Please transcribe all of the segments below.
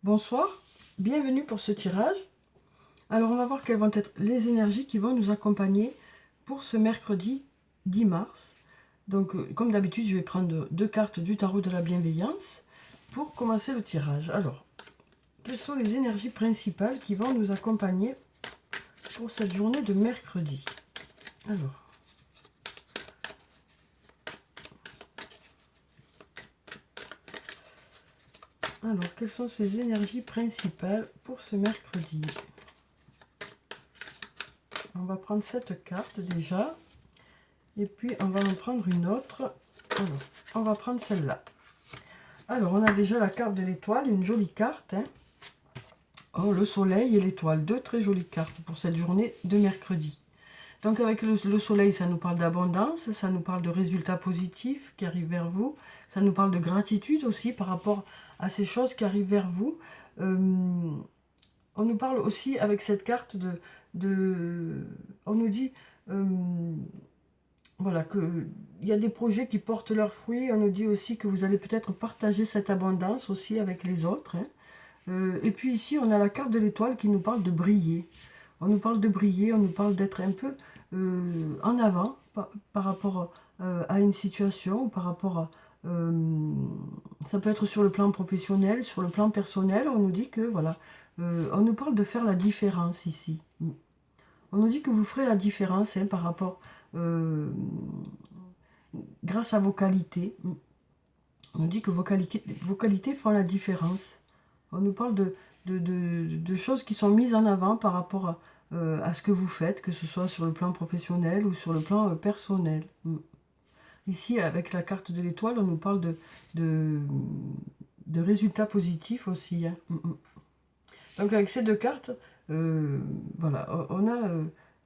Bonsoir, bienvenue pour ce tirage. Alors on va voir quelles vont être les énergies qui vont nous accompagner pour ce mercredi 10 mars. Donc comme d'habitude, je vais prendre deux cartes du tarot de la bienveillance pour commencer le tirage. Alors, quelles sont les énergies principales qui vont nous accompagner pour cette journée de mercredi? Alors, quelles sont ces énergies principales pour ce mercredi? On va prendre cette carte déjà. Et puis, on va en prendre une autre. Alors, on va prendre celle-là. Alors, on a déjà la carte de l'étoile, une jolie carte. Oh, le soleil et l'étoile, deux très jolies cartes pour cette journée de mercredi. Donc, avec le soleil, ça nous parle d'abondance, ça nous parle de résultats positifs qui arrivent vers vous. Ça nous parle de gratitude aussi par rapport à ces choses qui arrivent vers vous. On nous parle aussi avec cette carte on nous dit... voilà, qu'il y a des projets qui portent leurs fruits. On nous dit aussi que vous allez peut-être partager cette abondance aussi avec les autres. Et puis ici, on a la carte de l'étoile qui nous parle de briller. On nous parle de briller, on nous parle d'être un peu en avant par rapport à une situation, ou par rapport à... ça peut être sur le plan professionnel, sur le plan personnel. On nous dit que, voilà, on nous parle de faire la différence ici. On nous dit que vous ferez la différence par rapport... grâce à vos qualités. On nous dit que vos qualités font la différence. On nous parle de choses qui sont mises en avant par rapport à ce que vous faites, que ce soit sur le plan professionnel ou sur le plan personnel. Ici, avec la carte de l'étoile, on nous parle de résultats positifs aussi. Donc avec ces deux cartes, voilà, on a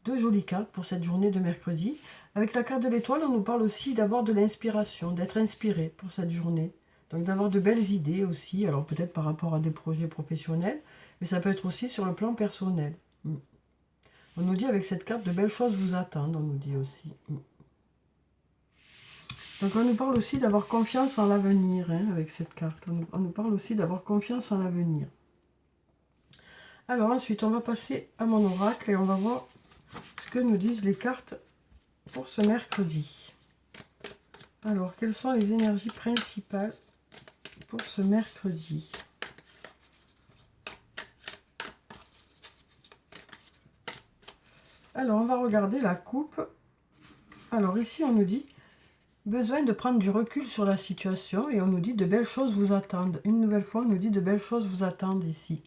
deux jolies cartes pour cette journée de mercredi. Avec la carte de l'étoile, on nous parle aussi d'avoir de l'inspiration, d'être inspiré pour cette journée. Donc d'avoir de belles idées aussi, alors peut-être par rapport à des projets professionnels, mais ça peut être aussi sur le plan personnel. On nous dit avec cette carte, de belles choses vous attendent, on nous dit aussi. Donc on nous parle aussi d'avoir confiance en l'avenir, avec cette carte. On nous parle aussi d'avoir confiance en l'avenir. Alors ensuite, on va passer à mon oracle et on va voir ce que nous disent les cartes pour ce mercredi. Alors, quelles sont les énergies principales pour ce mercredi? Alors, on va regarder la coupe. Alors ici, on nous dit besoin de prendre du recul sur la situation et on nous dit de belles choses vous attendent. Une nouvelle fois, on nous dit de belles choses vous attendent ici.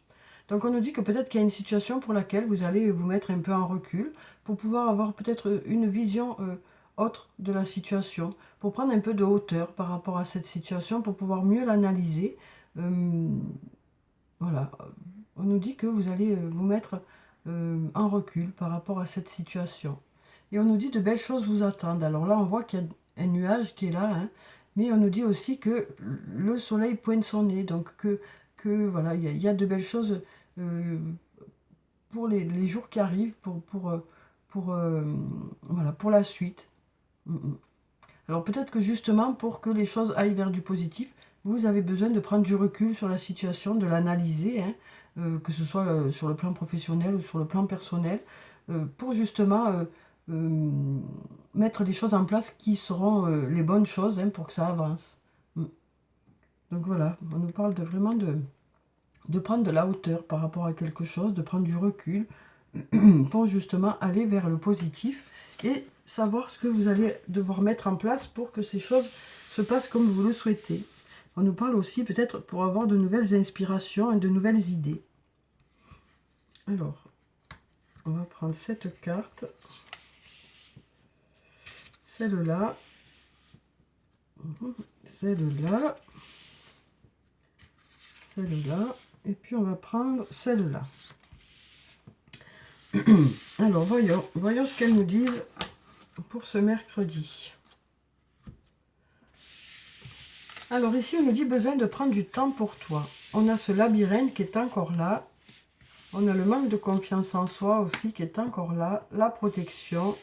Donc on nous dit que peut-être qu'il y a une situation pour laquelle vous allez vous mettre un peu en recul pour pouvoir avoir peut-être une vision autre de la situation, pour prendre un peu de hauteur par rapport à cette situation, pour pouvoir mieux l'analyser. Voilà, on nous dit que vous allez vous mettre en recul par rapport à cette situation. Et on nous dit de belles choses vous attendent. Alors là, on voit qu'il y a un nuage qui est là, mais on nous dit aussi que le soleil pointe son nez, donc que voilà, il y a de belles choses pour les jours qui arrivent, voilà, pour la suite. Alors peut-être que justement, pour que les choses aillent vers du positif, vous avez besoin de prendre du recul sur la situation, de l'analyser, que ce soit sur le plan professionnel ou sur le plan personnel, pour justement mettre des choses en place qui seront les bonnes choses pour que ça avance. Donc voilà, on nous parle vraiment de prendre de la hauteur par rapport à quelque chose, de prendre du recul, pour justement aller vers le positif et savoir ce que vous allez devoir mettre en place pour que ces choses se passent comme vous le souhaitez. On nous parle aussi peut-être pour avoir de nouvelles inspirations et de nouvelles idées. Alors, on va prendre cette carte, celle-là, celle-là, celle-là, et puis on va prendre celle-là. Alors, voyons ce qu'elles nous disent pour ce mercredi. Alors ici, on nous dit besoin de prendre du temps pour toi. On a ce labyrinthe qui est encore là. On a le manque de confiance en soi aussi qui est encore là. La protection.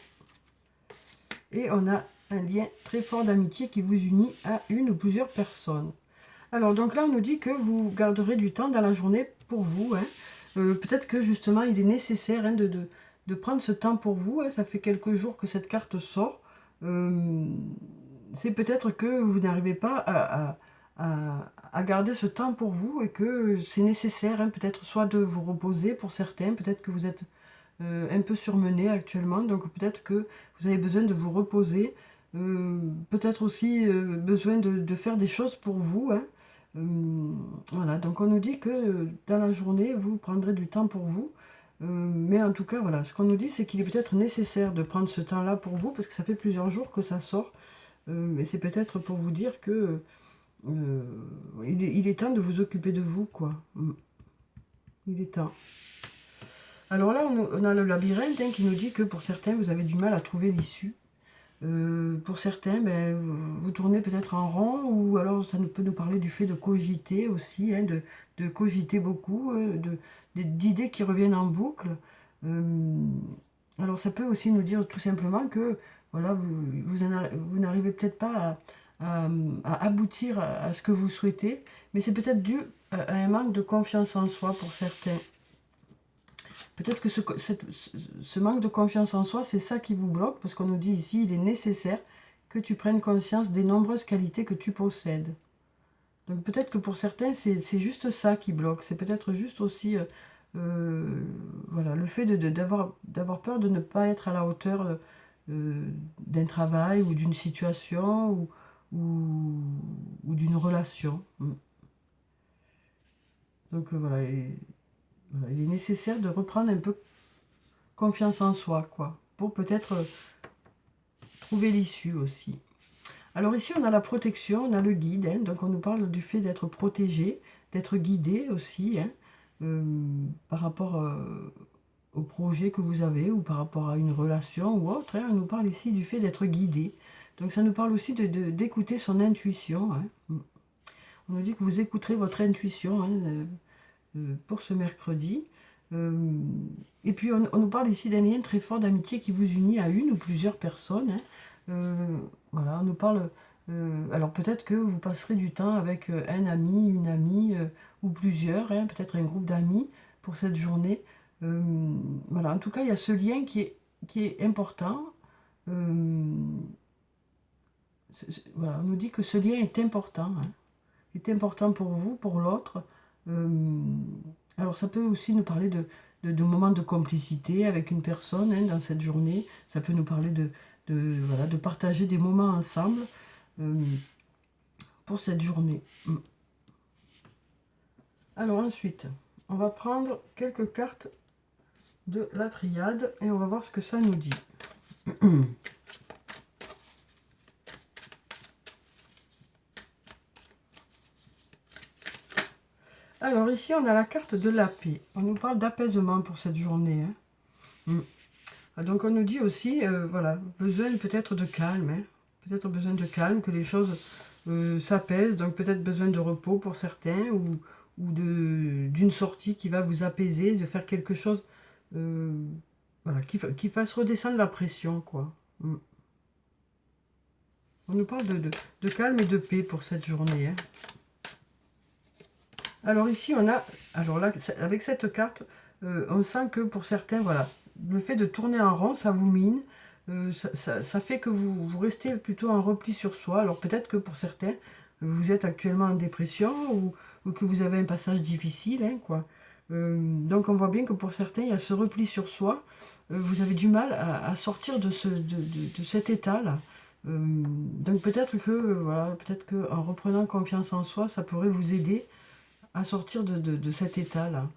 Et on a un lien très fort d'amitié qui vous unit à une ou plusieurs personnes. Alors, donc là, on nous dit que vous garderez du temps dans la journée pour vous, hein. Peut-être que justement, il est nécessaire, hein, de prendre ce temps pour vous, hein. Ça fait quelques jours que cette carte sort. Euh, c'est peut-être que vous n'arrivez pas à garder ce temps pour vous et que c'est nécessaire, hein, peut-être soit de vous reposer pour certains, peut-être que vous êtes un peu surmené actuellement, donc peut-être que vous avez besoin de vous reposer, peut-être aussi besoin de faire des choses pour vous, hein. Voilà, donc on nous dit que dans la journée, vous prendrez du temps pour vous. Mais en tout cas, voilà, ce qu'on nous dit, c'est qu'il est peut-être nécessaire de prendre ce temps-là pour vous, parce que ça fait plusieurs jours que ça sort. Et c'est peut-être pour vous dire que euh, il est temps de vous occuper de vous, quoi. Il est temps. Alors là, on a le labyrinthe, hein, qui nous dit que pour certains, vous avez du mal à trouver l'issue. Pour certains, ben, vous tournez peut-être en rond, ou alors ça peut nous parler du fait de cogiter aussi, hein, de cogiter beaucoup, d'idées qui reviennent en boucle. Euh, alors ça peut aussi nous dire tout simplement que voilà, vous n'arrivez peut-être pas à aboutir à ce que vous souhaitez, mais c'est peut-être dû à un manque de confiance en soi pour certains. Peut-être que ce manque de confiance en soi, c'est ça qui vous bloque, parce qu'on nous dit ici, il est nécessaire que tu prennes conscience des nombreuses qualités que tu possèdes. Donc peut-être que pour certains, c'est juste ça qui bloque. C'est peut-être juste aussi euh, voilà, le fait d'avoir peur de ne pas être à la hauteur d'un travail ou d'une situation ou d'une relation. Donc voilà, voilà, il est nécessaire de reprendre un peu confiance en soi, quoi, pour peut-être trouver l'issue aussi. Alors ici, on a la protection, on a le guide, hein, donc on nous parle du fait d'être protégé, d'être guidé aussi, hein, euh, par rapport au projet que vous avez ou par rapport à une relation ou autre, hein. On nous parle ici du fait d'être guidé. Donc ça nous parle aussi d'écouter son intuition, hein. On nous dit que vous écouterez votre intuition, hein, pour ce mercredi. Euh, et puis on nous parle ici d'un lien très fort d'amitié qui vous unit à une ou plusieurs personnes, hein. Voilà, on nous parle. Alors peut-être que vous passerez du temps avec un ami, une amie ou plusieurs, hein, peut-être un groupe d'amis pour cette journée. Euh, voilà, en tout cas, il y a ce lien qui est important. Euh, voilà, on nous dit que ce lien est important, hein, est important pour vous, pour l'autre. Euh, alors ça peut aussi nous parler de moments de complicité avec une personne, hein, dans cette journée. Ça peut nous parler voilà, de partager des moments ensemble euh, pour cette journée. Alors ensuite, on va prendre quelques cartes de la triade et on va voir ce que ça nous dit. Alors ici, on a la carte de la paix. On nous parle d'apaisement pour cette journée, hein. Donc on nous dit aussi, voilà, besoin peut-être de calme, hein. Peut-être besoin de calme, que les choses s'apaisent, donc peut-être besoin de repos pour certains, ou d'une sortie qui va vous apaiser, de faire quelque chose euh, voilà, qui fasse redescendre la pression, quoi. On nous parle de calme et de paix pour cette journée, hein. Alors ici, on a, alors là, avec cette carte, on sent que pour certains, voilà, le fait de tourner en rond, ça vous mine, ça fait que vous restez plutôt en repli sur soi. Alors peut-être que pour certains, vous êtes actuellement en dépression ou que vous avez un passage difficile, hein, quoi. Donc on voit bien que pour certains, il y a ce repli sur soi. Vous avez du mal à sortir de cet état-là. Donc peut-être que, voilà, peut-être que en reprenant confiance en soi, ça pourrait vous aider à sortir de cet état-là.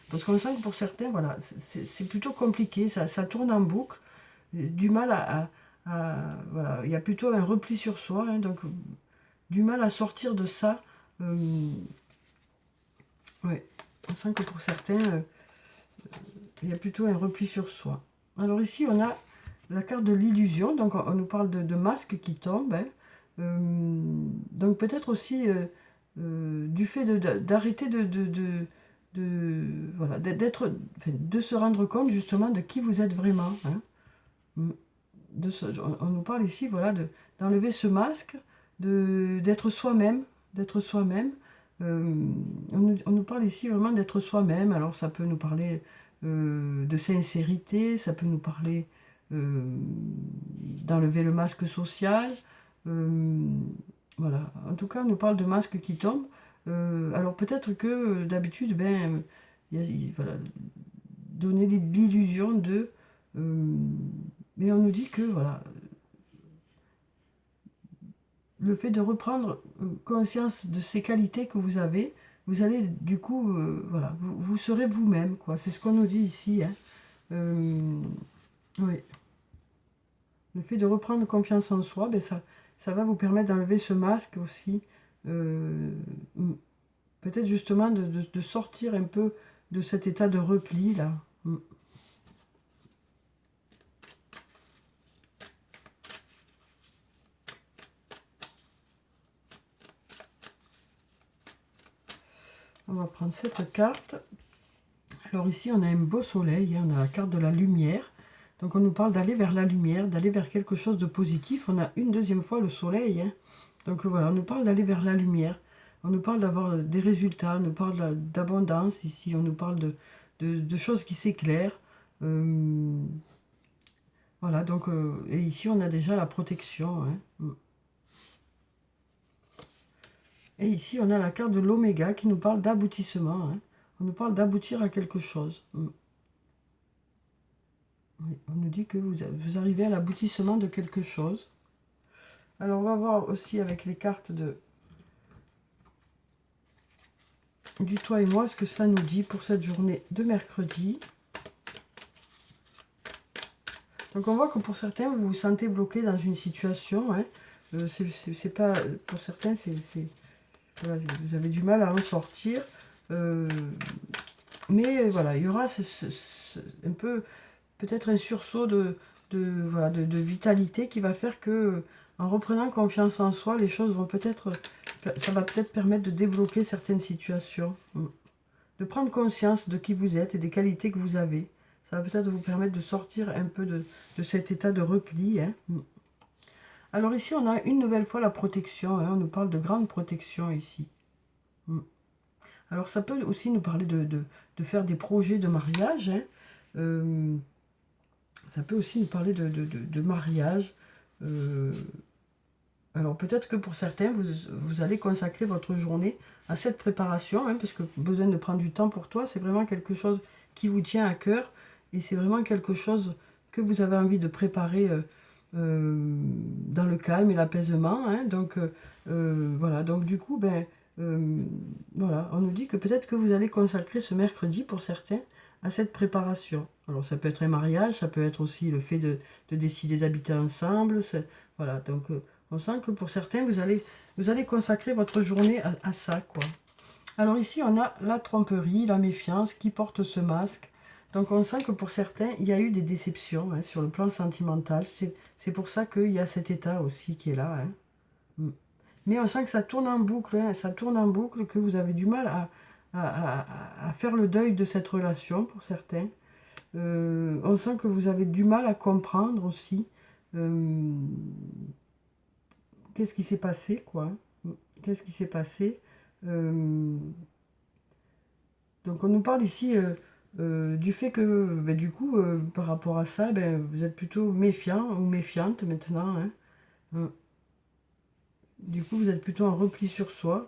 Parce qu'on sent que pour certains, voilà, c'est plutôt compliqué, ça tourne en boucle, du mal voilà, il y a plutôt un repli sur soi, hein, donc du mal à sortir de ça. Ouais, on sent que pour certains, il y a plutôt un repli sur soi. Alors ici, on a la carte de l'illusion, donc on nous parle de masques qui tombent, hein. Donc peut-être aussi du fait d'arrêter voilà, enfin, de se rendre compte justement de qui vous êtes vraiment, hein. On nous parle ici, voilà, d'enlever ce masque, d'être soi-même, d'être soi-même. On nous parle ici vraiment d'être soi-même. Alors ça peut nous parler de sincérité, ça peut nous parler d'enlever le masque social. euh, voilà, en tout cas, on nous parle de masques qui tombent. Alors peut-être que d'habitude, ben, voilà, donner l'illusion de... mais on nous dit que voilà, le fait de reprendre conscience de ces qualités que vous avez, vous allez du coup, voilà, vous serez vous-même, quoi. C'est ce qu'on nous dit ici, hein. Oui. Le fait de reprendre confiance en soi, ben ça va vous permettre d'enlever ce masque aussi. Euh, Peut-être justement de sortir un peu de cet état de repli, là. On va prendre cette carte. Alors ici, on a un beau soleil, hein, on a la carte de la lumière. Donc on nous parle d'aller vers la lumière, d'aller vers quelque chose de positif. On a une deuxième fois le soleil, hein. Donc voilà, on nous parle d'aller vers la lumière. On nous parle d'avoir des résultats, on nous parle d'abondance ici, on nous parle de choses qui s'éclairent. Voilà, donc, et ici on a déjà la protection, hein. Et ici on a la carte de l'oméga qui nous parle d'aboutissement, hein. On nous parle d'aboutir à quelque chose. Oui, on nous dit que vous arrivez à l'aboutissement de quelque chose. Alors on va voir aussi avec les cartes du toi et moi ce que cela nous dit pour cette journée de mercredi. Donc on voit que pour certains vous vous sentez bloqué dans une situation, hein. C'est pas, pour certains voilà, vous avez du mal à en sortir. Mais voilà, il y aura un peu peut-être un sursaut voilà, de vitalité qui va faire que en reprenant confiance en soi, les choses vont peut-être, ça va peut-être permettre de débloquer certaines situations, de prendre conscience de qui vous êtes et des qualités que vous avez. Ça va peut-être vous permettre de sortir un peu de cet état de repli, hein. Alors ici, on a une nouvelle fois la protection, hein. On nous parle de grande protection ici. Alors ça peut aussi nous parler de faire des projets de mariage, hein. Ça peut aussi nous parler de mariage. Alors peut-être que pour certains, vous allez consacrer votre journée à cette préparation, hein, parce que besoin de prendre du temps pour toi, c'est vraiment quelque chose qui vous tient à cœur, et c'est vraiment quelque chose que vous avez envie de préparer dans le calme et l'apaisement, hein. Donc voilà, donc du coup, ben, voilà, on nous dit que peut-être que vous allez consacrer ce mercredi, pour certains, à cette préparation. Alors ça peut être un mariage, ça peut être aussi le fait de décider d'habiter ensemble, voilà, donc on sent que pour certains, vous allez consacrer votre journée à ça, quoi. Alors ici, on a la tromperie, la méfiance qui porte ce masque. Donc on sent que pour certains, il y a eu des déceptions, hein, sur le plan sentimental. C'est pour ça qu'il y a cet état aussi qui est là, hein. Mais on sent que ça tourne en boucle, hein, ça tourne en boucle, que vous avez du mal à faire le deuil de cette relation pour certains. On sent que vous avez du mal à comprendre aussi qu'est-ce qui s'est passé, quoi. Qu'est-ce qui s'est passé. Donc on nous parle ici du fait que, ben, du coup, par rapport à ça, ben, vous êtes plutôt méfiant ou méfiante maintenant, hein. Du coup, vous êtes plutôt en repli sur soi.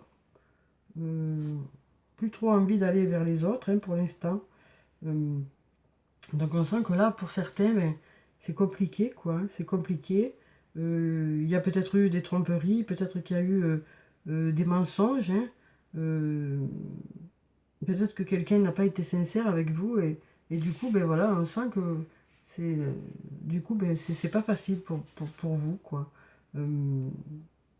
Plus trop envie d'aller vers les autres, hein, pour l'instant. Donc on sent que là, pour certains, ben, c'est compliqué, quoi, hein, c'est compliqué. Il y a peut-être eu des tromperies, peut-être qu'il y a eu des mensonges, hein. Peut-être que quelqu'un n'a pas été sincère avec vous et du coup, ben voilà, on sent que c'est du coup, ben, c'est pas facile pour vous, quoi. Euh,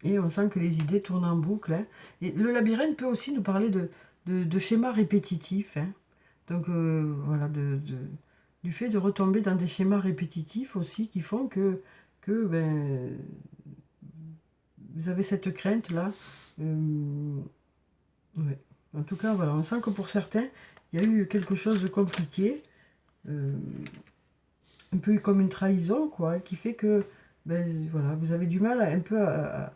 et on sent que les idées tournent en boucle, hein. Et le labyrinthe peut aussi nous parler de schémas répétitifs, hein. Donc voilà, du fait de retomber dans des schémas répétitifs aussi qui font que ben, vous avez cette crainte-là. Ouais. En tout cas, voilà, on sent que pour certains, il y a eu quelque chose de compliqué, euh, un peu comme une trahison, quoi, qui fait que ben, voilà, vous avez du mal un peu à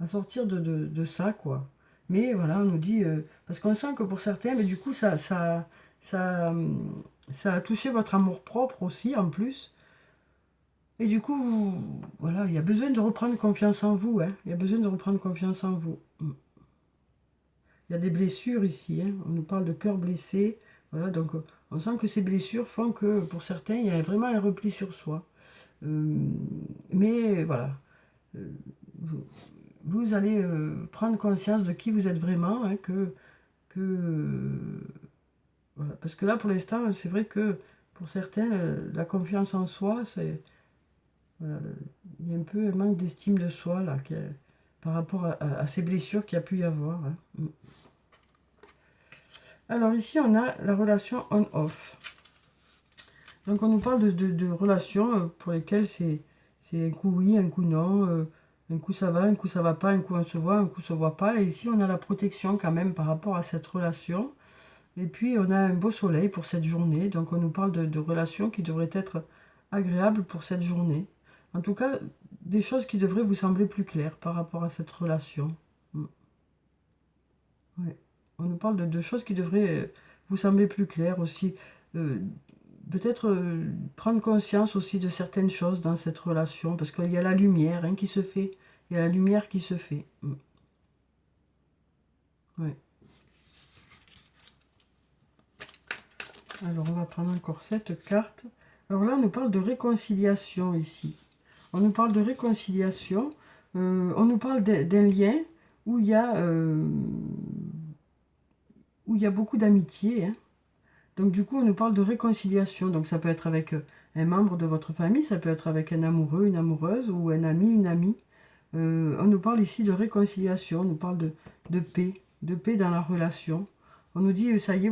sortir de ça, quoi. Mais voilà, on nous dit, parce qu'on sent que pour certains, mais du coup, ça a touché votre amour-propre aussi, en plus. Et du coup, voilà, il y a besoin de reprendre confiance en vous, hein. Il y a besoin de reprendre confiance en vous. Il y a des blessures ici, hein. On nous parle de cœur blessé. Voilà, donc on sent que ces blessures font que pour certains, il y a vraiment un repli sur soi. Euh, mais voilà, euh, vous, vous allez prendre conscience de qui vous êtes vraiment, hein, voilà. Parce que là, pour l'instant, c'est vrai que pour certains, la confiance en soi, c'est voilà, il y a un peu un manque d'estime de soi là, par rapport à ces blessures qu'il y a pu y avoir, hein. Alors ici, on a la relation on-off. Donc on nous parle de relations pour lesquelles c'est un coup oui, un coup non, un coup ça va, un coup ça va pas, un coup on se voit, un coup on se voit pas. Et ici, on a la protection quand même par rapport à cette relation. Et puis, on a un beau soleil pour cette journée. Donc, on nous parle de relations qui devraient être agréables pour cette journée. En tout cas, des choses qui devraient vous sembler plus claires par rapport à cette relation. Ouais. On nous parle de choses qui devraient vous sembler plus claires aussi. Euh, Peut-être prendre conscience aussi de certaines choses dans cette relation. Parce qu'il y a la lumière hein, qui se fait. Il y a la lumière qui se fait. Ouais. Alors, on va prendre encore cette carte. Alors là, on nous parle de réconciliation ici. On nous parle de réconciliation. On nous parle d'un lien où où il y a beaucoup d'amitié, hein. Donc du coup, on nous parle de réconciliation. Donc ça peut être avec un membre de votre famille, ça peut être avec un amoureux, une amoureuse, ou un ami, une amie. On nous parle ici de réconciliation, on nous parle de paix dans la relation. On nous dit, ça y est,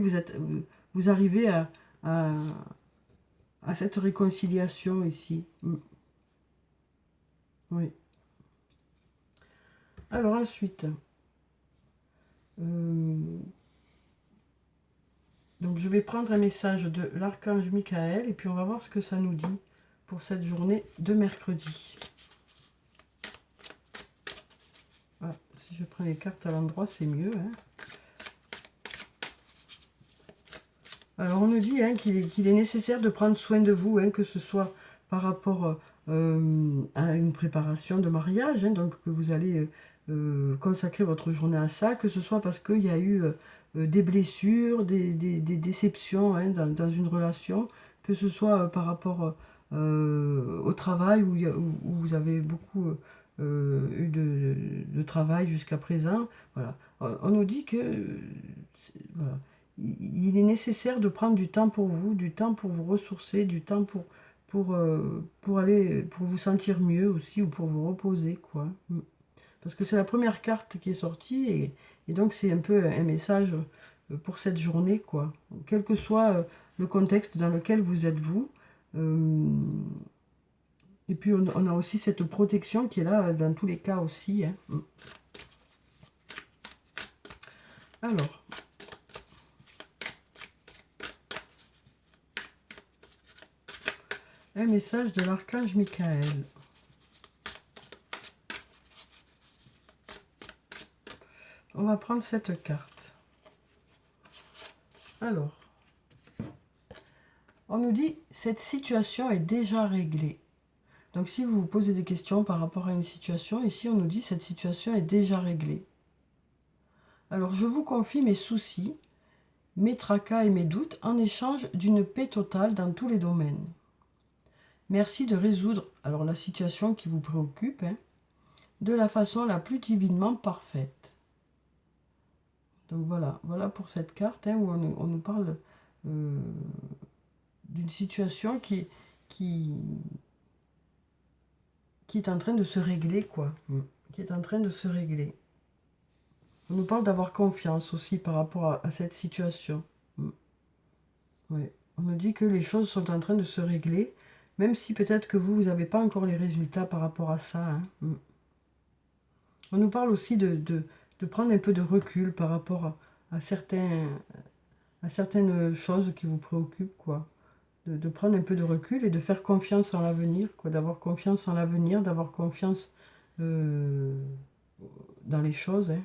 vous arrivez à, à cette réconciliation ici. Oui. Alors ensuite, euh, donc je vais prendre un message de l'archange Michael et puis on va voir ce que ça nous dit pour cette journée de mercredi. Ah, si je prends les cartes à l'endroit, c'est mieux, hein. Alors on nous dit hein, qu'il est nécessaire de prendre soin de vous, hein, que ce soit par rapport à une préparation de mariage, hein, donc que vous allez consacrer votre journée à ça, que ce soit parce qu'il y a eu des blessures, des déceptions hein, dans une relation, que ce soit par rapport au travail où vous avez beaucoup eu de travail jusqu'à présent. Voilà. On nous dit que voilà, il est nécessaire de prendre du temps pour vous, du temps pour vous ressourcer, du temps pour aller, pour vous sentir mieux aussi ou pour vous reposer, quoi. Parce que c'est la première carte qui est sortie et donc c'est un peu un message pour cette journée, quoi. Quel que soit le contexte dans lequel vous êtes vous. euh, et puis on a aussi cette protection qui est là dans tous les cas aussi, hein. Alors, un message de l'archange Michael. On va prendre cette carte. Alors, on nous dit, cette situation est déjà réglée. Donc si vous vous posez des questions par rapport à une situation, ici on nous dit, cette situation est déjà réglée. Alors je vous confie mes soucis, mes tracas et mes doutes en échange d'une paix totale dans tous les domaines. Merci de résoudre alors la situation qui vous préoccupe hein, de la façon la plus divinement parfaite. Donc voilà pour cette carte hein, où on nous parle d'une situation qui, qui est en train de se régler, quoi. Qui est en train de se régler. On nous parle d'avoir confiance aussi par rapport à cette situation. Ouais. On nous dit que les choses sont en train de se régler, même si peut-être que vous n'avez pas encore les résultats par rapport à ça, hein. On nous parle aussi de prendre un peu de recul par rapport à certaines choses qui vous préoccupent, quoi. De prendre un peu de recul et de faire confiance en l'avenir, quoi, d'avoir confiance en l'avenir, d'avoir confiance dans les choses, hein.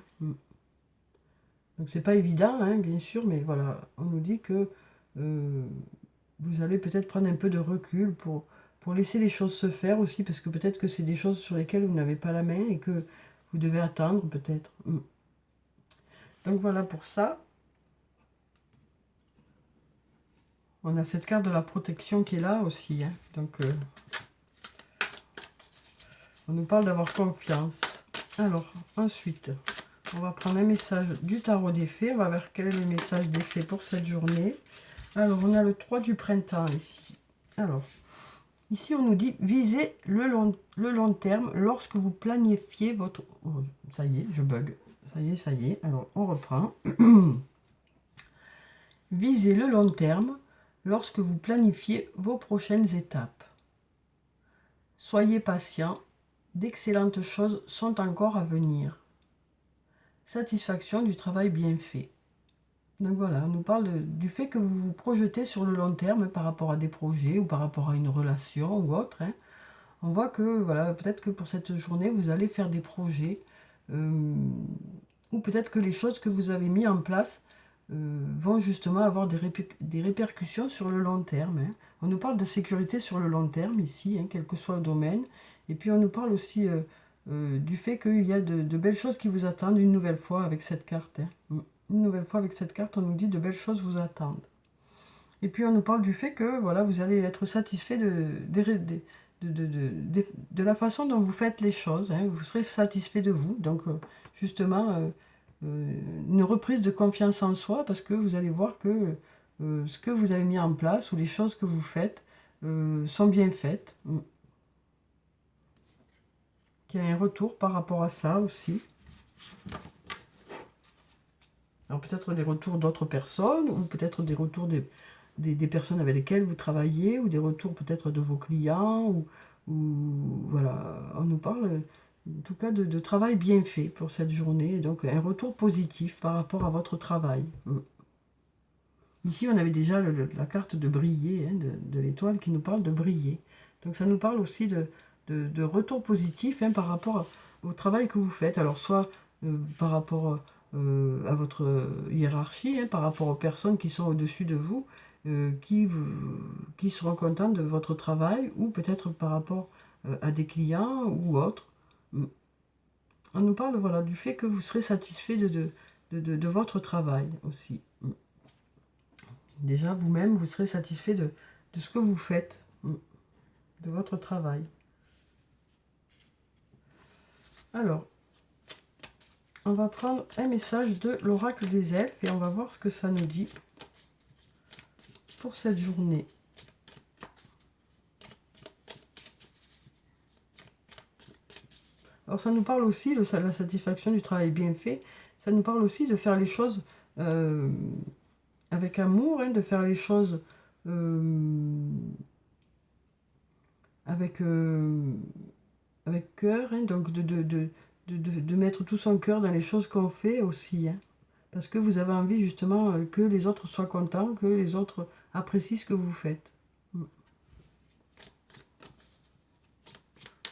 Donc c'est pas évident, hein, bien sûr, mais voilà, on nous dit que vous allez peut-être prendre un peu de recul pour laisser les choses se faire aussi, parce que peut-être que c'est des choses sur lesquelles vous n'avez pas la main et que vous devez attendre peut-être. Donc voilà pour ça. On a cette carte de la protection qui est là aussi. Hein. Donc on nous parle d'avoir confiance. Alors ensuite, on va prendre un message du tarot des fées. On va voir quel est le message des fées pour cette journée. Alors on a le 3 du printemps ici. Alors, ici on nous dit visez le long terme lorsque vous planifiez votre... Oh, ça y est, je bug. Ça y est. Alors on reprend. Visez le long terme lorsque vous planifiez vos prochaines étapes. Soyez patient, d'excellentes choses sont encore à venir. Satisfaction du travail bien fait. Donc voilà, on nous parle du fait que vous vous projetez sur le long terme par rapport à des projets ou par rapport à une relation ou autre. Hein. On voit que, voilà, peut-être que pour cette journée, vous allez faire des projets ou peut-être que les choses que vous avez mis en place vont justement avoir des répercussions sur le long terme. Hein. On nous parle de sécurité sur le long terme ici, hein, quel que soit le domaine. Et puis on nous parle aussi du fait qu'il y a de belles choses qui vous attendent une nouvelle fois avec cette carte. Hein. Une nouvelle fois avec cette carte, on nous dit de belles choses vous attendent. Et puis on nous parle du fait que voilà, vous allez être satisfait de la façon dont vous faites les choses. Hein. Vous serez satisfait de vous. Donc justement, une reprise de confiance en soi parce que vous allez voir que ce que vous avez mis en place ou les choses que vous faites sont bien faites. Qu'il y a un retour par rapport à ça aussi. Alors peut-être des retours d'autres personnes ou peut-être des retours des personnes avec lesquelles vous travaillez ou des retours peut-être de vos clients ou voilà, on nous parle en tout cas de travail bien fait pour cette journée, donc un retour positif par rapport à votre travail. Ici on avait déjà la carte de briller, hein, de l'étoile qui nous parle de briller, donc ça nous parle aussi de retour positif hein, par rapport au travail que vous faites, alors soit par rapport à votre hiérarchie, hein, par rapport aux personnes qui sont au-dessus de vous, qui seront contents de votre travail, ou peut-être par rapport à des clients ou autres. On nous parle voilà, du fait que vous serez satisfait de votre travail aussi. Déjà, vous-même, vous serez satisfait de ce que vous faites, de votre travail. Alors, on va prendre un message de l'oracle des elfes et on va voir ce que ça nous dit pour cette journée. Alors ça nous parle aussi de la satisfaction du travail bien fait, ça nous parle aussi de faire les choses avec amour, hein, de faire les choses avec cœur, hein, donc de mettre tout son cœur dans les choses qu'on fait aussi. Hein, parce que vous avez envie justement que les autres soient contents, que les autres apprécient ce que vous faites.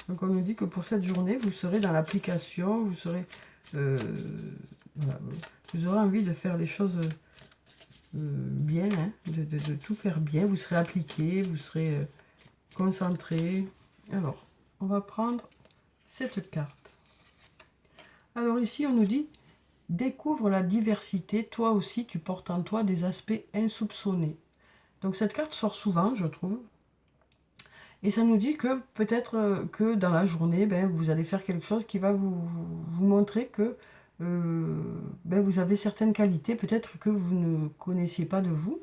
Donc on nous dit que pour cette journée, vous serez dans l'application, vous serez... voilà, vous aurez envie de faire les choses bien, hein, de tout faire bien. Vous serez appliqué, vous serez concentré. Alors, on va prendre cette carte. Alors ici, on nous dit, découvre la diversité, toi aussi tu portes en toi des aspects insoupçonnés. Donc cette carte sort souvent, je trouve. Et ça nous dit que peut-être que dans la journée, ben, vous allez faire quelque chose qui va vous montrer que ben, vous avez certaines qualités, peut-être que vous ne connaissiez pas de vous.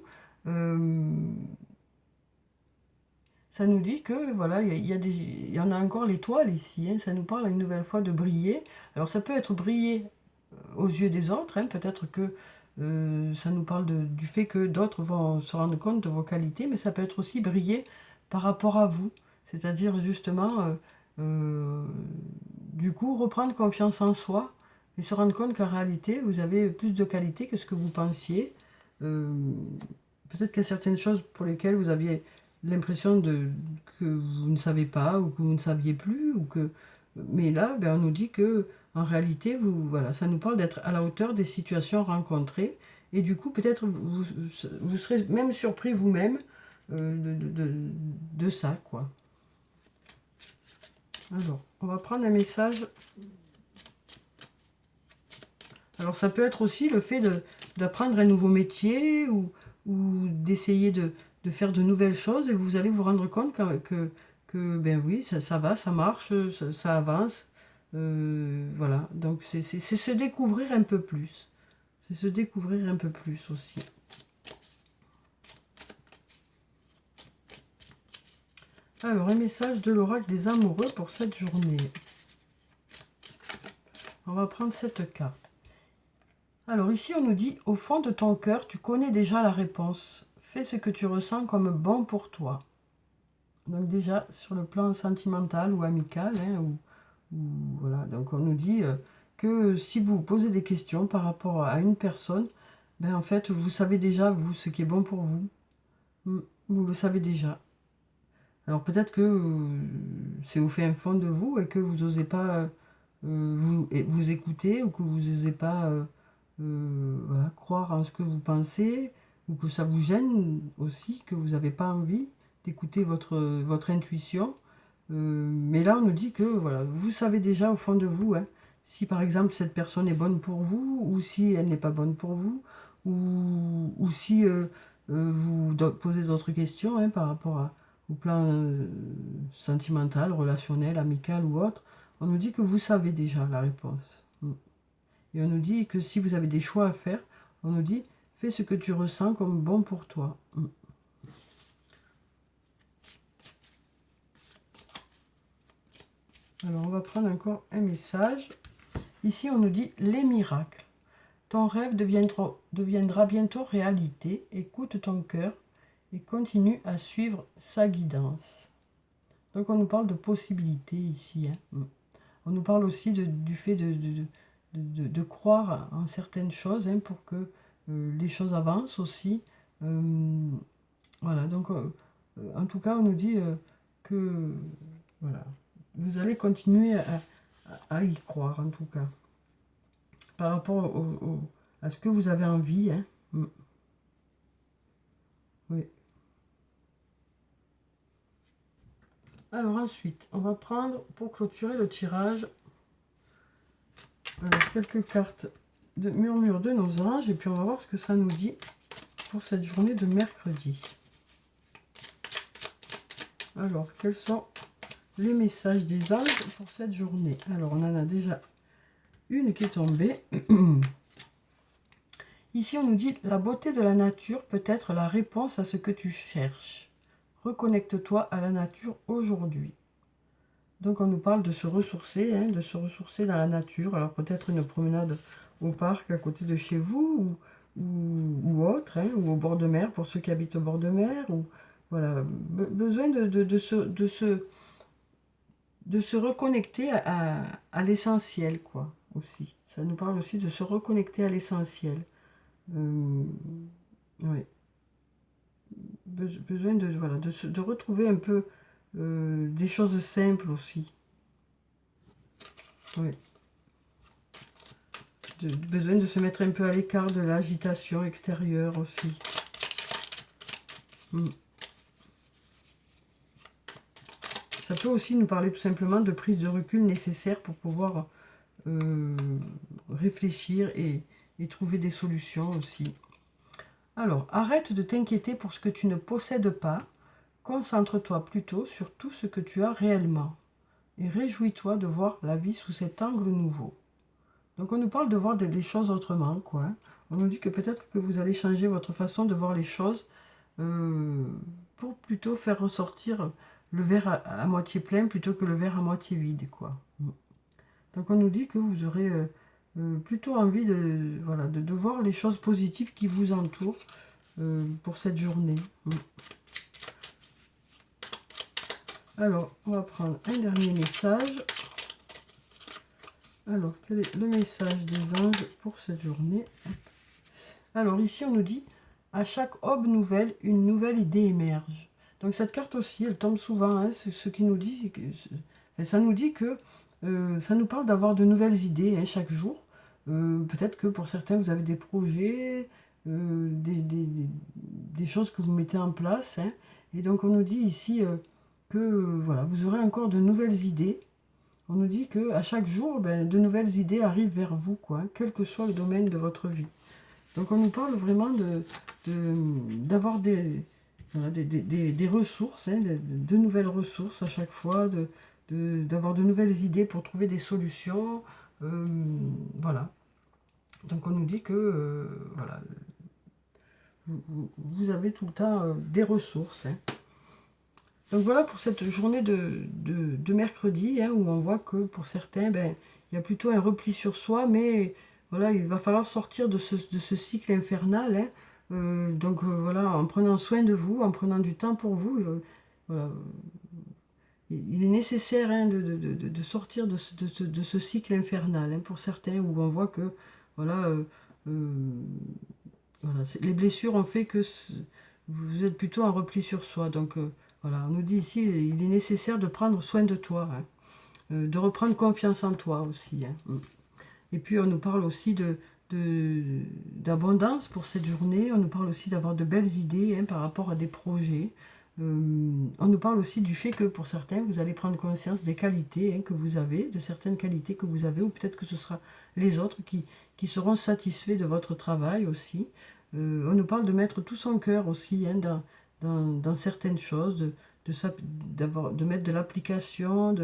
Ça nous dit que voilà, il y en a encore l'étoile ici, hein, ça nous parle une nouvelle fois de briller. Alors ça peut être briller aux yeux des autres, hein, peut-être que ça nous parle du fait que d'autres vont se rendre compte de vos qualités, mais ça peut être aussi briller par rapport à vous. C'est-à-dire justement, du coup, reprendre confiance en soi et se rendre compte qu'en réalité, vous avez plus de qualités que ce que vous pensiez. Peut-être qu'il y a certaines choses pour lesquelles vous aviez l'impression que vous ne savez pas ou que vous ne saviez plus. Mais là, ben, on nous dit que en réalité, voilà, ça nous parle d'être à la hauteur des situations rencontrées. Et du coup, peut-être vous serez même surpris vous-même de ça, quoi. Alors, on va prendre un message. Alors, ça peut être aussi le fait d'apprendre un nouveau métier ou d'essayer de faire de nouvelles choses et vous allez vous rendre compte que ben oui, ça va, ça marche, ça avance. Voilà, donc c'est se découvrir un peu plus. C'est se découvrir un peu plus aussi. Alors, un message de l'oracle des amoureux pour cette journée. On va prendre cette carte. Alors ici, on nous dit, au fond de ton cœur, tu connais déjà la réponse. Fais ce que tu ressens comme bon pour toi. Donc déjà, sur le plan sentimental ou amical, hein, voilà. Donc on nous dit que si vous posez des questions par rapport à une personne, ben en fait, vous savez déjà, vous, ce qui est bon pour vous. Vous le savez déjà. Alors peut-être que c'est au fin fond de vous et que vous n'osez pas vous écouter ou que vous n'osez pas voilà, croire en ce que vous pensez ou que ça vous gêne aussi, que vous n'avez pas envie d'écouter votre intuition. Mais là, on nous dit que voilà, vous savez déjà au fond de vous hein, si par exemple cette personne est bonne pour vous ou si elle n'est pas bonne pour vous ou si vous posez d'autres questions hein, par rapport au plan sentimental, relationnel, amical ou autre. On nous dit que vous savez déjà la réponse. Et on nous dit que si vous avez des choix à faire, on nous dit fais ce que tu ressens comme bon pour toi. Alors on va prendre encore un message. Ici on nous dit les miracles. Ton rêve deviendra bientôt réalité. Écoute ton cœur et continue à suivre sa guidance. Donc on nous parle de possibilités ici. Hein. On nous parle aussi du fait de croire en certaines choses hein, pour que les choses avancent aussi. Voilà, donc en tout cas on nous dit que voilà, vous allez continuer à y croire en tout cas. Par rapport à ce que vous avez envie. Hein. Oui. Alors ensuite, on va prendre, pour clôturer le tirage, quelques cartes de murmure de nos anges. Et puis on va voir ce que ça nous dit pour cette journée de mercredi. Alors, quels sont les messages des anges pour cette journée? Alors, on en a déjà une qui est tombée. Ici, on nous dit « La beauté de la nature peut être la réponse à ce que tu cherches. Reconnecte-toi à la nature aujourd'hui. » Donc, on nous parle de se ressourcer, hein, de se ressourcer dans la nature. Alors, peut-être une promenade au parc à côté de chez vous ou autre, hein, ou au bord de mer pour ceux qui habitent au bord de mer. Ou, voilà, besoin de se reconnecter à l'essentiel, quoi, aussi. Ça nous parle aussi de se reconnecter à l'essentiel. Oui. Besoin voilà, de retrouver un peu des choses simples aussi. Oui. Besoin de se mettre un peu à l'écart de l'agitation extérieure aussi. Ça peut aussi nous parler tout simplement de prise de recul nécessaire pour pouvoir réfléchir et trouver des solutions aussi. Alors, arrête de t'inquiéter pour ce que tu ne possèdes pas. Concentre-toi plutôt sur tout ce que tu as réellement. Et réjouis-toi de voir la vie sous cet angle nouveau. Donc on nous parle de voir des choses autrement, quoi. On nous dit que peut-être que vous allez changer votre façon de voir les choses pour plutôt faire ressortir le verre à moitié plein plutôt que le verre à moitié vide, quoi. Donc on nous dit que vous aurez plutôt envie voilà, de voir les choses positives qui vous entourent pour cette journée. Alors, on va prendre un dernier message. Alors, quel est le message des anges pour cette journée? Alors, ici, on nous dit « À chaque aube nouvelle, une nouvelle idée émerge ». Donc, cette carte aussi, elle tombe souvent. Hein, ce qui nous dit, ça nous dit que Ça nous parle d'avoir de nouvelles idées hein, chaque jour. Peut-être que pour certains, vous avez des projets, des choses que vous mettez en place. Hein. Et donc, on nous dit ici que voilà, vous aurez encore de nouvelles idées. On nous dit que à chaque jour, ben, de nouvelles idées arrivent vers vous, quoi, hein, quel que soit le domaine de votre vie. Donc, on nous parle vraiment d'avoir voilà, des ressources, hein, de nouvelles ressources à chaque fois, d'avoir de nouvelles idées pour trouver des solutions. Voilà. Donc on nous dit que voilà, vous avez tout le temps des ressources. Hein. Donc voilà pour cette journée de mercredi, hein, où on voit que pour certains, ben, il y a plutôt un repli sur soi, mais voilà, il va falloir sortir de ce cycle infernal. Hein. Donc voilà, en prenant soin de vous, en prenant du temps pour vous, voilà, il est nécessaire hein, de sortir de ce cycle infernal, hein, pour certains, où on voit que voilà, euh, voilà, les blessures ont fait que vous êtes plutôt en repli sur soi. Donc voilà, on nous dit ici, il est nécessaire de prendre soin de toi, hein, de reprendre confiance en toi aussi. Hein. Et puis on nous parle aussi d'abondance pour cette journée, on nous parle aussi d'avoir de belles idées hein, par rapport à des projets. On nous parle aussi du fait que pour certains, vous allez prendre conscience des qualités hein, que vous avez, de certaines qualités que vous avez, ou peut-être que ce sera les autres qui seront satisfaits de votre travail aussi. On nous parle de mettre tout son cœur aussi hein, dans certaines choses, de mettre de l'application,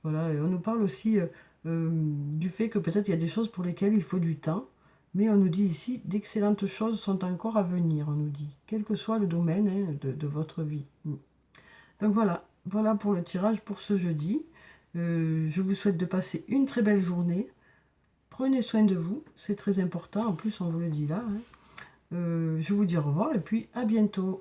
voilà. Et on nous parle aussi du fait que peut-être il y a des choses pour lesquelles il faut du temps, mais on nous dit ici, d'excellentes choses sont encore à venir, on nous dit, quel que soit le domaine hein, de votre vie. Donc voilà, voilà pour le tirage pour ce jeudi. Je vous souhaite de passer une très belle journée. Prenez soin de vous, c'est très important, en plus on vous le dit là. Hein. Je vous dis au revoir et puis à bientôt.